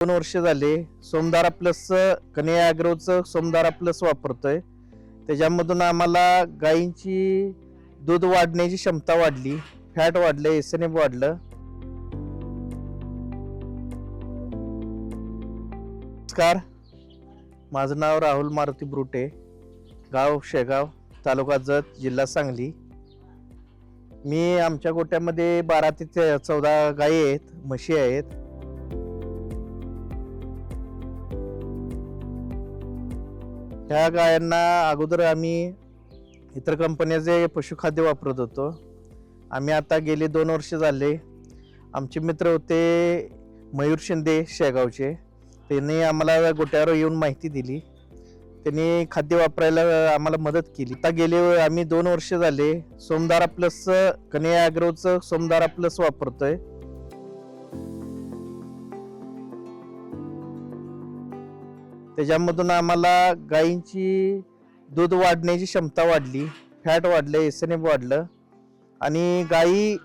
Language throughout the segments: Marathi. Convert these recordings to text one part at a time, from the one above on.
2 वर्ष झाले सोमदारा प्लस कन्या ॲग्रोचं सोमदारा प्लस वापरतोय. त्याच्यामधून आम्हाला गायींची दूध वाढण्याची क्षमता वाढली, फॅट वाढलं, एसएनएफ वाढलं. नमस्कार, माझं नाव राहुल मारुती ब्रुटे, गाव शेगाव, तालुका जत, जिल्हा सांगली. मी आमच्या गोट्यामध्ये 12 ते 14 गायी आहेत, म्हशी आहेत. ह्या गायांना अगोदर आम्ही इतर कंपन्याचे पशुखाद्य वापरत होतो. आम्ही आता गेले 2 वर्ष झाले, आमचे मित्र होते मयूर शिंदे शेगावचे, त्यांनी आम्हाला गोट्यावर येऊन माहिती दिली. त्यांनी खाद्य वापरायला आम्हाला मदत केली. आता गेले आम्ही 2 वर्ष झाले सोमदारा प्लस कन्या ॲग्रोचं सोमदारा प्लस वापरतोय. त्याच्यामधून आम्हाला गायींची दूध वाढण्याची क्षमता वाढली, फॅट वाढलं, एसएनएफ वाढलं आणि गायी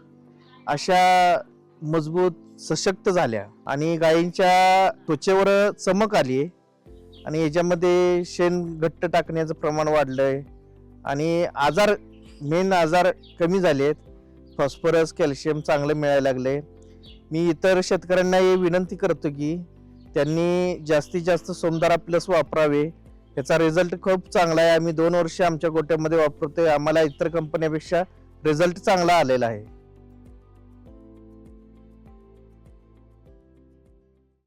अशा मजबूत सशक्त झाल्या आणि गायींच्या त्वचेवर चमक आली आणि याच्यामध्ये शेण घट्ट टाकण्याचं प्रमाण वाढलंय आणि मेन आजार कमी झालेत. फॉस्फरस, कॅल्शियम चांगलं मिळायला लागले. मी इतर शेतकऱ्यांना हे विनंती करतो की त्यांनी जास्तीत जास्त सोमदारा प्लस वापरावे. याचा रिझल्ट खूप चांगला आहे. आम्ही 2 वर्ष आमच्या गोट्यामध्ये वापरतोय. आम्हाला इतर कंपन्यापेक्षा रिझल्ट चांगला आलेला आहे.